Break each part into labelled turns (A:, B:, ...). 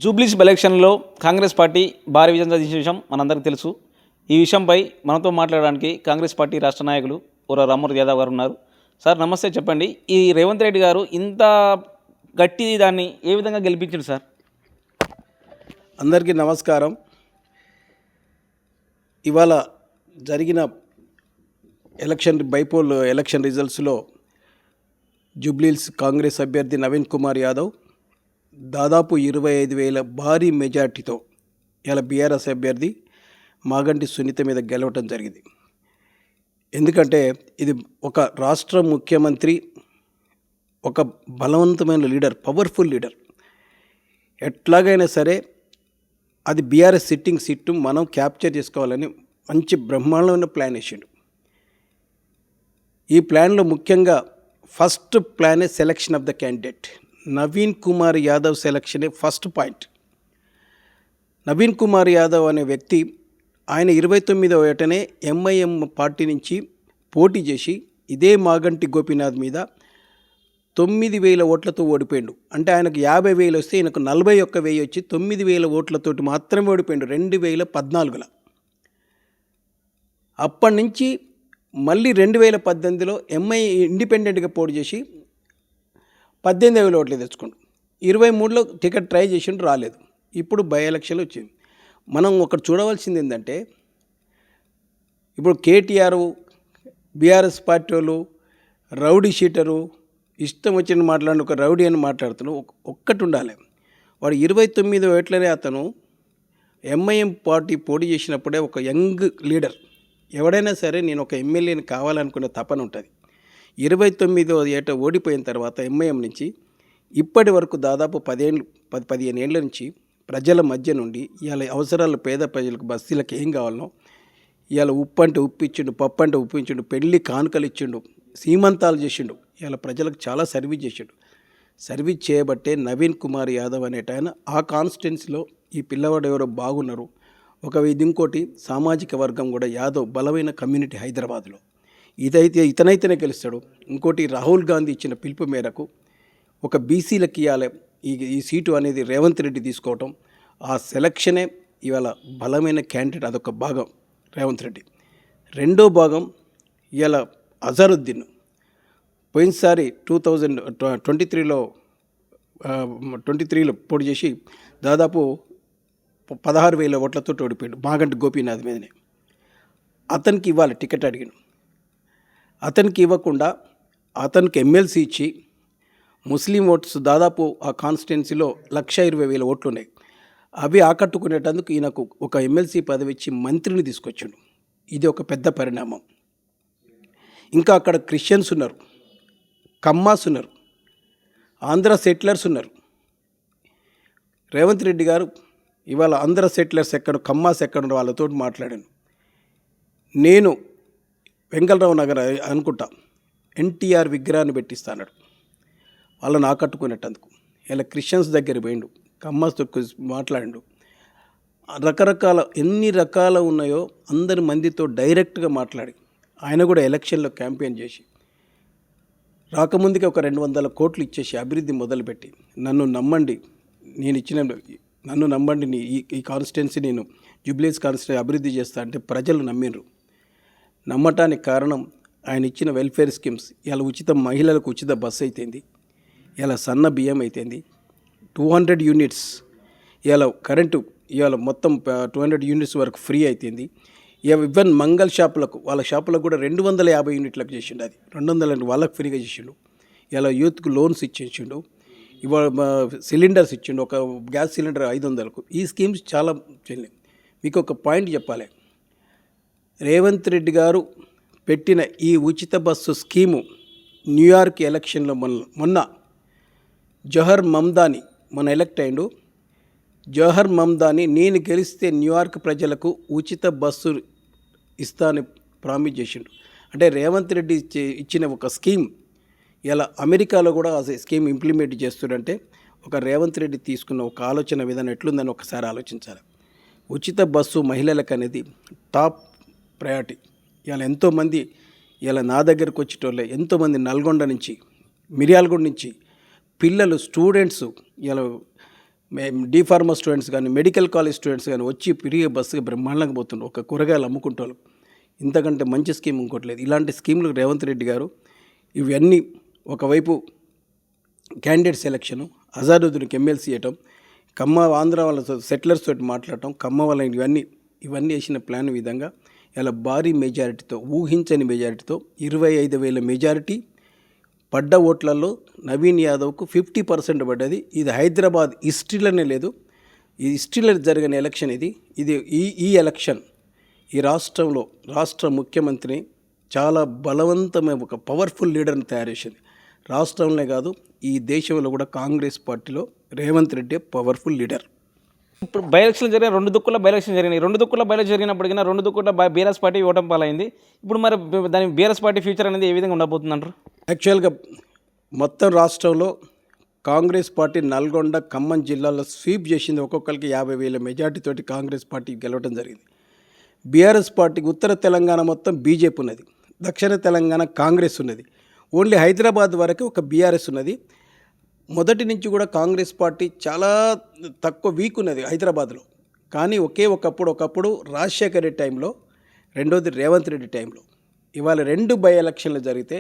A: జూబ్లీస్ ఎలక్షన్లో కాంగ్రెస్ పార్టీ భారీ విజయం సాధించిన విషయం మనందరికీ తెలుసు. ఈ విషయంపై మనతో మాట్లాడడానికి కాంగ్రెస్ పార్టీ రాష్ట్ర నాయకులు ఊర రామ్మూర్తి యాదవ్ గారు ఉన్నారు. సార్ నమస్తే, చెప్పండి, ఈ రేవంత్ రెడ్డి గారు ఇంత గట్టి దాన్ని ఏ విధంగా గెలిపించారు సార్?
B: అందరికీ నమస్కారం. ఇవాళ జరిగిన బైపోల్ ఎలక్షన్ రిజల్ట్స్లో జూబ్లీస్ కాంగ్రెస్ అభ్యర్థి నవీన్ కుమార్ యాదవ్ దాదాపు 25,000 భారీ మెజార్టీతో ఇలా బీఆర్ఎస్ అభ్యర్థి మాగంటి సునీత మీద గెలవటం జరిగింది. ఎందుకంటే ఇది ఒక రాష్ట్ర ముఖ్యమంత్రి, ఒక బలవంతమైన లీడర్, పవర్ఫుల్ లీడర్. ఎట్లాగైనా సరే అది బీఆర్ఎస్ సిట్టింగ్ సీటు మనం క్యాప్చర్ చేసుకోవాలని మంచి బ్రహ్మాండమైన ప్లాన్ వేసిండు. ఈ ప్లాన్లో ముఖ్యంగా ఫస్ట్ ప్లానే selection of the candidate. Naveen Kumar Yadav సెలక్షనే ఫస్ట్ పాయింట్. నవీన్ కుమార్ యాదవ్ అనే వ్యక్తి ఆయన 29వ ఏటనే ఎంఐఎం పార్టీ నుంచి పోటీ చేసి ఇదే మాగంటి గోపీనాథ్ మీద 9,000 ఓట్లతో ఓడిపోయిండు. అంటే ఆయనకు 50,000 వస్తే ఈయనకు 41,000 వచ్చి 9,000 ఓట్లతోటి మాత్రమే ఓడిపోయిండు 2014లో. అప్పటి నుంచి మళ్ళీ 2018లో ఎంఐ ఇండిపెండెంట్గా పోటీ చేసి 18,000 ఓట్లు తెచ్చుకోండు. 23లో టికెట్ ట్రై చేసిండు, రాలేదు. ఇప్పుడు బై ఎలక్షన్లు వచ్చింది. మనం ఒకటి చూడవలసింది ఏంటంటే, ఇప్పుడు కేటీఆర్ బీఆర్ఎస్ పార్టీ వాళ్ళు రౌడీ షీటరు, ఇష్టం వచ్చిన మాట్లాడి ఒక రౌడీ అని మాట్లాడుతున్నాడు. ఒక్కటి ఉండాలి, వాడు 29 ఏట్లనే అతను ఎంఐఎం పార్టీ పోటీ చేసినప్పుడే ఒక యంగ్ లీడర్. ఎవడైనా సరే నేను ఒక ఎమ్మెల్యేని కావాలనుకునే తపన ఉంటుంది. 29వ ఏట ఓడిపోయిన తర్వాత ఎంఐఎం నుంచి ఇప్పటి వరకు దాదాపు 15 ఏళ్ళ నుంచి ప్రజల మధ్య నుండి ఇవాళ అవసరాలు పేద ప్రజలకు బస్తీలకు ఏం కావాలనో ఇవాళ ఉప్పు అంటే ఉప్పిచ్చిండు, పప్పు అంటే ఉప్పించిండు, పెళ్ళి కానుకలు ఇచ్చిండు, సీమంతాలు చేసిండు. ఇవాళ ప్రజలకు చాలా సర్వీస్ చేసిండు. సర్వీస్ చేయబట్టే నవీన్ కుమార్ యాదవ్ అనేటాయన ఆ కాన్స్టిట్యున్సీలో ఈ పిల్లవాడు ఎవరో బాగున్నారు. ఇది ఇంకోటి సామాజిక వర్గం కూడా యాదవ్ బలమైన కమ్యూనిటీ హైదరాబాద్లో ఇతనైతేనే గెలుస్తాడు. ఇంకోటి రాహుల్ గాంధీ ఇచ్చిన పిలుపు మేరకు ఒక బీసీలకి ఇవ్వాలి ఈ సీటు అనేది రేవంత్ రెడ్డి తీసుకోవటం, ఆ సెలక్షనే ఇవాళ బలమైన క్యాండిడేట్. అదొక భాగం రేవంత్ రెడ్డి. రెండో భాగం ఇవాళ అజరుద్దీన్. పోయినసారి 2023లో పోటీ చేసి దాదాపు 16,000 ఓట్లతో ఓడిపోయాడు మాగంటి గోపీనాథ్ మీదనే. అతనికి ఇవ్వాలి టికెట్ అడిగాను. అతనికి ఇవ్వకుండా అతనికి ఎమ్మెల్సీ ఇచ్చి ముస్లిం ఓట్స్ దాదాపు ఆ కాన్స్టిట్యున్సీలో 120,000 ఓట్లు ఉన్నాయి. అవి ఆకట్టుకునేటందుకు ఈయనకు ఒక ఎమ్మెల్సీ పదవి ఇచ్చి మంత్రిని తీసుకొచ్చాడు. ఇది ఒక పెద్ద పరిణామం. ఇంకా అక్కడ క్రిస్టియన్స్ ఉన్నారు, కమ్మాస్ ఉన్నారు, ఆంధ్ర సెటిలర్స్ ఉన్నారు. రేవంత్ రెడ్డి గారు ఇవాళ ఆంధ్ర సెటిలర్స్ ఎక్కడ, కమ్మాస్ ఎక్కడ వాళ్ళతో మాట్లాడాను. నేను వెంగళరావు నగర్ అనుకుంటా ఎన్టీఆర్ విగ్రహాన్ని పెట్టిస్తాడు వాళ్ళని ఆకట్టుకునేటందుకు. ఇలా క్రిస్టియన్స్ దగ్గర పోయిండు, కమ్మాస్తో మాట్లాడిండు. రకరకాల ఎన్ని రకాల ఉన్నాయో అందరి మందితో డైరెక్ట్గా మాట్లాడి ఆయన కూడా ఎలక్షన్లో క్యాంపెయిన్ చేసి రాకముందుకే ఒక 200 కోట్లు ఇచ్చేసి అభివృద్ధి మొదలుపెట్టి నన్ను నమ్మండి ఈ కాన్స్టిట్యున్సీ నేను జూబ్లీస్ కాన్స్టిట్యున్సీ అభివృద్ధి చేస్తా అంటే ప్రజలు నమ్మిండ్రు. నమ్మటానికి కారణం ఆయన ఇచ్చిన వెల్ఫేర్ స్కీమ్స్. ఇలా మహిళలకు ఉచిత బస్సు అయితేంది, ఇలా సన్న బియ్యం అయితేంది, 200 యూనిట్స్ ఇలా కరెంటు ఇవాళ మొత్తం 200 యూనిట్స్ వరకు ఫ్రీ అయితేంది. ఈవెన్ మంగళ షాపులకు వాళ్ళ షాపులకు కూడా 250 యూనిట్లకు చేసిండు. అది 200 వాళ్ళకు ఫ్రీగా చేసిండు. ఇలా యూత్కు లోన్స్ ఇచ్చేసిండు. ఇవాళ సిలిండర్స్ ఇచ్చిండు. ఒక గ్యాస్ సిలిండర్ 500కు. ఈ స్కీమ్స్ చాలా చెల్లి. మీకు ఒక పాయింట్ చెప్పాలి, రేవంత్ రెడ్డి గారు పెట్టిన ఈ ఉచిత బస్సు స్కీము న్యూయార్క్ ఎలక్షన్లో మొన్న జోహర్ మమ్దాని ఎలక్ట్ అయ్యిండు. జోహర్ మమ్దాని నేను గెలిస్తే న్యూయార్క్ ప్రజలకు ఉచిత బస్సు ఇస్తానని ప్రామిస్ చేసిండు. అంటే రేవంత్ రెడ్డి ఇచ్చిన ఒక స్కీమ్ ఇలా అమెరికాలో కూడా ఆ స్కీమ్ ఇంప్లిమెంట్ చేస్తుందంటే ఒక రేవంత్ రెడ్డి తీసుకున్న ఒక ఆలోచన విధానం ఎట్లుందని ఒకసారి ఆలోచించాలి. ఉచిత బస్సు మహిళలకు అనేది టాప్ ప్రయారిటీ. ఇలా ఎంతోమంది ఇలా నా దగ్గరకు వచ్చేటోళ్ళే ఎంతోమంది నల్గొండ నుంచి, మిర్యాలగూడ నుంచి పిల్లలు, స్టూడెంట్స్ ఇలా డి ఫార్మా స్టూడెంట్స్ కానీ మెడికల్ కాలేజ్ స్టూడెంట్స్ కానీ వచ్చి ఫ్రీగా బస్సుగా బ్రహ్మాండంగా పోతుండ్రు. ఒక కూరగాయలు అమ్ముకుంటారు. ఇంతకంటే మంచి స్కీమ్ ఇంకోట్లేదు. ఇలాంటి స్కీములు రేవంత్ రెడ్డి గారు ఇవన్నీ ఒకవైపు క్యాండిడేట్ సెలక్షను, అజారుద్దీన్కి ఎమ్మెల్సీ ఇవ్వటం, కమ్మ ఆంధ్ర వాళ్ళ సెటిలర్స్ తోటి మాట్లాడటం, కమ్మ వాళ్ళ ఇవన్నీ వేసిన ప్లాన్ విధంగా ఇలా భారీ మెజారిటీతో, ఊహించని మెజారిటీతో 25,000 మెజారిటీ పడ్డ ఓట్లలో నవీన్ యాదవ్కు 50% పడ్డది. ఇది హైదరాబాద్ హిస్టరీలోనే లేదు. ఈ హిస్టరీలో జరిగిన ఎలక్షన్ ఇది ఈ ఎలక్షన్ ఈ రాష్ట్రంలో రాష్ట్ర ముఖ్యమంత్రిని చాలా బలవంతమైన ఒక పవర్ఫుల్ లీడర్ని తయారు చేసింది. రాష్ట్రంలో కాదు, ఈ దేశంలో కూడా కాంగ్రెస్ పార్టీలో రేవంత్ రెడ్డి పవర్ఫుల్ లీడర్.
A: ఇప్పుడు బై ఎలక్షన్లు జరిగిన 2 దుక్కుల బై ఎలక్షన్ జరిగినాయి. 2 దుక్కుల బై ఎలక్షన్ జరిగినప్పటికీ 2 దుక్కుల బీఆర్ఎస్ పార్టీ ఓటమి పాలైంది. ఇప్పుడు మరి దాని బీఆర్ఎస్ పార్టీ ఫ్యూచర్ అనేది ఏ విధంగా ఉండబోతుంది అంటారు?
B: యాక్చువల్గా మొత్తం రాష్ట్రంలో కాంగ్రెస్ పార్టీ నల్గొండ, ఖమ్మం జిల్లాలో స్వీప్ చేసింది. ఒక్కొక్కరికి 50,000 మెజార్టీతోటి కాంగ్రెస్ పార్టీ గెలవడం జరిగింది. బీఆర్ఎస్ పార్టీకి ఉత్తర తెలంగాణ మొత్తం బీజేపీ ఉన్నది, దక్షిణ తెలంగాణ కాంగ్రెస్ ఉన్నది. ఓన్లీ హైదరాబాద్ వరకు ఒక బీఆర్ఎస్ ఉన్నది. మొదటి నుంచి కూడా కాంగ్రెస్ పార్టీ చాలా తక్కువ వీక్ ఉన్నది హైదరాబాద్లో. కానీ ఒకప్పుడు రాజశేఖర్ రెడ్డి టైంలో, రెండోది రేవంత్ రెడ్డి టైంలో. ఇవాళ 2 బై ఎలక్షన్లు జరిగితే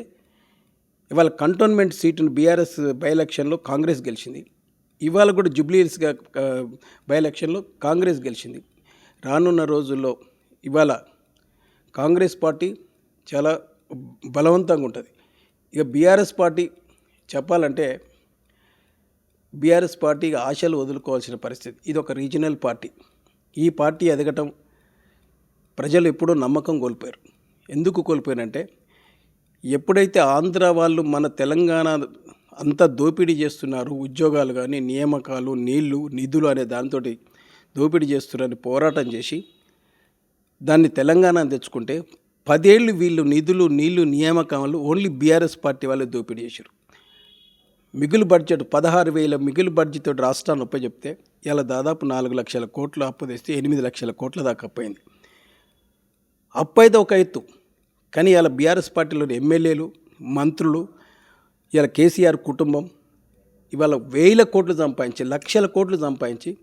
B: ఇవాళ కంటోన్మెంట్ సీటును బీఆర్ఎస్ బై ఎలక్షన్లో కాంగ్రెస్ గెలిచింది. ఇవాళ కూడా జూబ్లీహిల్స్గా బై ఎలక్షన్లో కాంగ్రెస్ గెలిచింది. రానున్న రోజుల్లో ఇవాళ కాంగ్రెస్ పార్టీ చాలా బలవంతంగా ఉంటుంది. ఇక బీఆర్ఎస్ పార్టీ చెప్పాలంటే బీఆర్ఎస్ పార్టీకి ఆశలు వదులుకోవాల్సిన పరిస్థితి. ఇది ఒక రీజనల్ పార్టీ. ఈ పార్టీ ఎదగటం ప్రజలు ఎప్పుడూ నమ్మకం కోల్పోయారు. ఎందుకు కోల్పోయారంటే, ఎప్పుడైతే ఆంధ్ర వాళ్ళు మన తెలంగాణ అంతా దోపిడీ చేస్తున్నారు, ఉద్యోగాలు కానీ నియామకాలు, నీళ్లు, నిధులు అనే దాంతో దోపిడీ చేస్తున్నారని పోరాటం చేసి దాన్ని తెలంగాణ తెచ్చుకుంటే 10 ఏళ్ళు వీళ్ళు నిధులు, నీళ్లు, నియామకాలు ఓన్లీ బీఆర్ఎస్ పార్టీ వాళ్ళే దోపిడీ చేశారు. మిగులు బడ్జెట్ 16,000 మిగులు బడ్జెట్ తోటి రాష్ట్రాన్ని ఒప్పచెప్తే ఇలా దాదాపు 4 లక్షల కోట్లు అప్పు తెస్తే 8 లక్షల కోట్ల దాకా అప్పయింది. అప్పు అయితే ఒక ఎత్తు, కానీ ఇలా బీఆర్ఎస్ పార్టీలోని ఎమ్మెల్యేలు, మంత్రులు, ఇలా కేసీఆర్ కుటుంబం ఇవాళ 1000 కోట్లు సంపాదించి, లక్షల కోట్లు సంపాదించి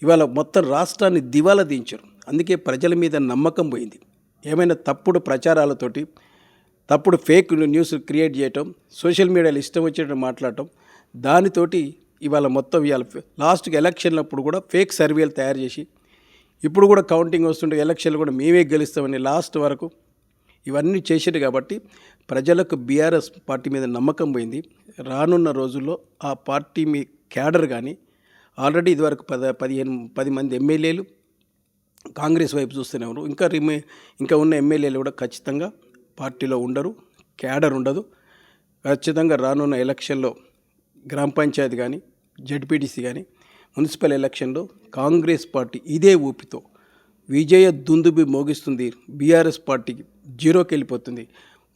B: ఇవాళ మొత్తం రాష్ట్రాన్ని దివాలా దించారు. అందుకే ప్రజల మీద నమ్మకం పోయింది. ఏమైనా తప్పుడు ప్రచారాలతోటి, తప్పుడు ఫేక్ న్యూస్ క్రియేట్ చేయటం, సోషల్ మీడియాలో ఇష్టం వచ్చేటట్టు మాట్లాడటం, దానితోటి ఇవాళ మొత్తం ఇవాళ లాస్ట్కి ఎలక్షన్లప్పుడు కూడా ఫేక్ సర్వేలు తయారు చేసి, ఇప్పుడు కూడా కౌంటింగ్ వస్తుంటే ఎలక్షన్లు కూడా మేమే గెలుస్తామని లాస్ట్ వరకు ఇవన్నీ చేసారు. కాబట్టి ప్రజలకు బీఆర్ఎస్ పార్టీ మీద నమ్మకం పోయింది. రానున్న రోజుల్లో ఆ పార్టీ మీ క్యాడర్ కానీ ఆల్రెడీ ఇదివరకు 10 మంది ఎమ్మెల్యేలు కాంగ్రెస్ వైపు చూస్తూనే ఉన్నారు. ఇంకా ఉన్న ఎమ్మెల్యేలు కూడా ఖచ్చితంగా పార్టీలో ఉండరు, క్యాడర్ ఉండదు. ఖచ్చితంగా రానున్న ఎలక్షన్లో గ్రామ పంచాయతీ కానీ, జడ్పీటీసీ కానీ, మున్సిపల్ ఎలక్షన్లో కాంగ్రెస్ పార్టీ ఇదే ఊపితో విజయ దుందుబి మోగిస్తుంది. బీఆర్ఎస్ పార్టీకి జీరోకి వెళ్ళిపోతుంది.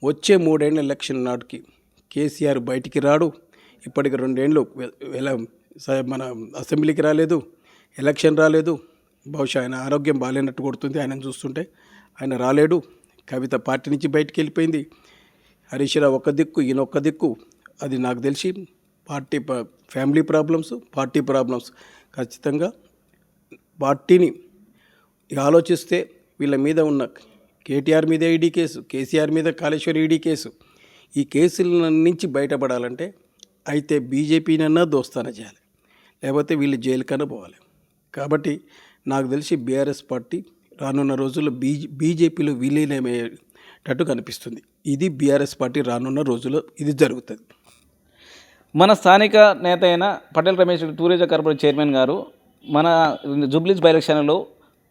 B: వచ్చే 3 ఏళ్ల ఎలక్షన్ నాటికి కేసీఆర్ బయటికి రాడు. ఇప్పటికి 2 ఏళ్ళు మన అసెంబ్లీకి రాలేదు, ఎలక్షన్ రాలేదు. బహుశా ఆయన ఆరోగ్యం బాగాలేనట్టు కొడుతుంది ఆయనను చూస్తుంటే. ఆయన రాలేడు. కవిత పార్టీ నుంచి బయటికి వెళ్ళిపోయింది. హరీష్ రావు ఒక దిక్కు, ఈయన ఒక్క దిక్కు. అది నాకు తెలిసి party family problems, party problems. ఖచ్చితంగా పార్టీని ఆలోచిస్తే వీళ్ళ మీద ఉన్న కేటీఆర్ మీద ఈడీ కేసు, కేసీఆర్ మీద కాళేశ్వర్ ఈడీ కేసు, ఈ కేసుల నుంచి బయటపడాలంటే అయితే బీజేపీనన్నా దోస్తాన చేయాలి, లేకపోతే వీళ్ళు జైలుకన్నా పోవాలి. కాబట్టి నాకు తెలిసి బీఆర్ఎస్ పార్టీ రానున్న రోజుల్లో బీజేపీలో విలీనమయ్యేటట్టు కనిపిస్తుంది. ఇది బీఆర్ఎస్ పార్టీ రానున్న రోజుల్లో ఇది జరుగుతుంది.
A: మన స్థానిక నేత అయిన Patel Ramesh tourism corporation chairman గారు మన జూబ్లీస్ బై ఎలక్షన్లో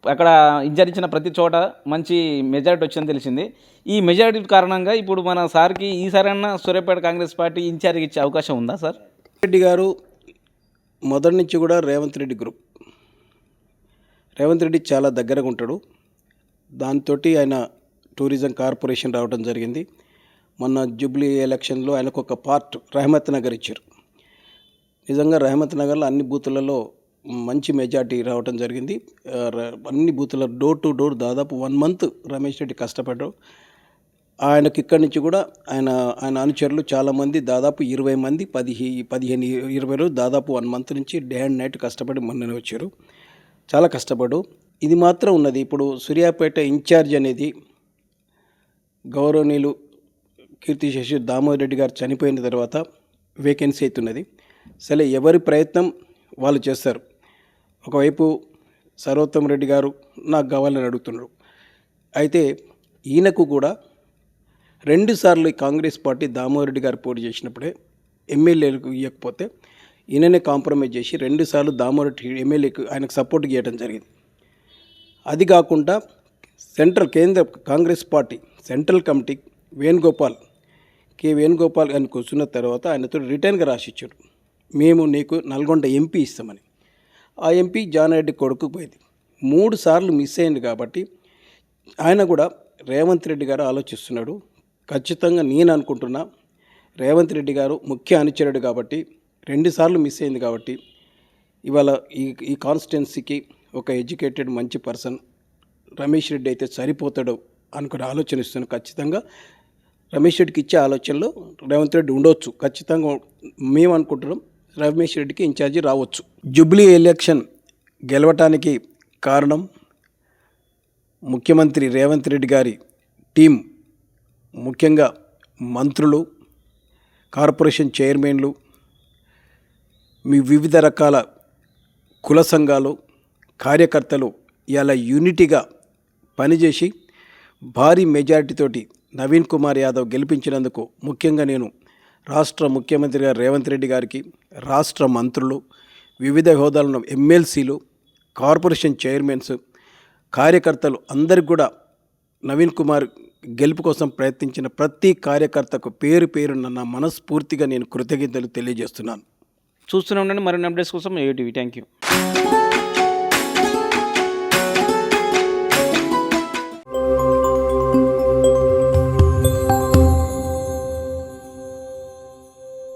A: అక్కడ ఇన్ఛార్జ్ ఇచ్చిన ప్రతి చోట మంచి మెజారిటీ వచ్చిందని తెలిసింది. ఈ మెజారిటీ కారణంగా ఇప్పుడు మన సార్కి ఈసారైనా సూర్యాపేట కాంగ్రెస్ పార్టీ ఇన్ఛార్జ్ ఇచ్చే అవకాశం ఉందా సార్?
B: రెడ్డి గారు మొదటి నుంచి కూడా రేవంత్ రెడ్డి గ్రూప్, రేవంత్ రెడ్డి చాలా దగ్గరగా ఉంటాడు. దాంతో ఆయన టూరిజం కార్పొరేషన్ రావడం జరిగింది. మొన్న జూబ్లీ ఎలక్షన్లో ఆయనకు ఒక పార్ట్ రహమత్ నగర్ ఇచ్చారు. నిజంగా రహమత్ నగర్లో అన్ని బూతులలో మంచి మెజార్టీ రావడం జరిగింది. అన్ని బూతుల డోర్ టు డోర్ దాదాపు 1 మంత్ రమేష్ రెడ్డి కష్టపడ్డాడు. ఆయనకి ఇక్కడి నుంచి కూడా ఆయన ఆయన అనుచరులు చాలామంది దాదాపు 20 మంది 15 20 రోజులు దాదాపు 1 మంత్ నుంచి డే అండ్ నైట్ కష్టపడి మొన్ననే వచ్చారు. చాలా కష్టపడు. ఇది మాత్రం ఉన్నది. ఇప్పుడు సూర్యాపేట ఇన్ఛార్జ్ అనేది గౌరవనీయులు కీర్తిశేషు దామోదర్ రెడ్డి గారు చనిపోయిన తర్వాత వేకెన్సీ అవుతున్నది. సరే ఎవరి ప్రయత్నం వాళ్ళు చేస్తారు. ఒకవైపు సర్వోత్తమ్ రెడ్డి గారు నాకు కావాలని అడుగుతున్నారు. అయితే ఈయనకు కూడా 2 సార్లు కాంగ్రెస్ పార్టీ దామోదర్ రెడ్డి గారు పోటీ చేసినప్పుడే ఎమ్మెల్యేలకు ఇవ్వకపోతే ఈయననే కాంప్రమైజ్ చేసి 2 సార్లు దామోదర్ రెడ్డి ఎమ్మెల్యేకు ఆయనకు సపోర్ట్ చేయడం జరిగింది. అది కాకుండా కేంద్ర Congress party central committee Venugopal అని కూర్చున్న తర్వాత ఆయనతో రిటర్న్గా రాసిచ్చాడు, మేము నీకు నల్గొండ ఎంపీ ఇస్తామని. ఆ ఎంపీ జానారెడ్డి కొడుకు పోయింది. 3 సార్లు మిస్ అయింది. కాబట్టి ఆయన కూడా రేవంత్ రెడ్డి గారు ఆలోచిస్తున్నాడు. ఖచ్చితంగా నేను అనుకుంటున్నా రేవంత్ రెడ్డి గారు ముఖ్య అనుచరుడు కాబట్టి 2 సార్లు మిస్ అయింది. కాబట్టి ఇవాళ ఈ కాన్స్టిట్యున్సీకి ఒక ఎడ్యుకేటెడ్ మంచి పర్సన్ రమేష్ రెడ్డి అయితే సరిపోతాడు అనుకునే ఆలోచన ఇస్తున్నాను. ఖచ్చితంగా రమేష్ రెడ్డికి ఇచ్చే ఆలోచనలో రేవంత్ రెడ్డి ఉండవచ్చు. ఖచ్చితంగా మేము అనుకుంటున్నాం రమేష్ రెడ్డికి ఇన్ఛార్జి రావచ్చు. జూబ్లీ ఎలక్షన్ గెలవటానికి కారణం ముఖ్యమంత్రి రేవంత్ రెడ్డి గారి టీం, ముఖ్యంగా మంత్రులు, కార్పొరేషన్ చైర్మన్లు, మీ వివిధ రకాల కుల సంఘాలు, కార్యకర్తలు ఇలా యూనిటీగా పనిచేసి భారీ మెజారిటీతోటి నవీన్ కుమార్ యాదవ్ గెలిపించినందుకు ముఖ్యంగా నేను రాష్ట్ర ముఖ్యమంత్రి గారు రేవంత్ రెడ్డి గారికి, రాష్ట్ర మంత్రులు, వివిధ హోదాలను ఎమ్మెల్సీలు, కార్పొరేషన్ చైర్మన్స్, కార్యకర్తలు అందరికి కూడా నవీన్ కుమార్ గెలుపు కోసం ప్రయత్నించిన ప్రతి కార్యకర్తకు పేరు పేరున నా మనస్ఫూర్తిగా నేను కృతజ్ఞతలు తెలియజేస్తున్నాను.
A: చూస్తూనే ఉండండి మరిన్ని అప్డేట్స్ కోసం AUTV. Thank you.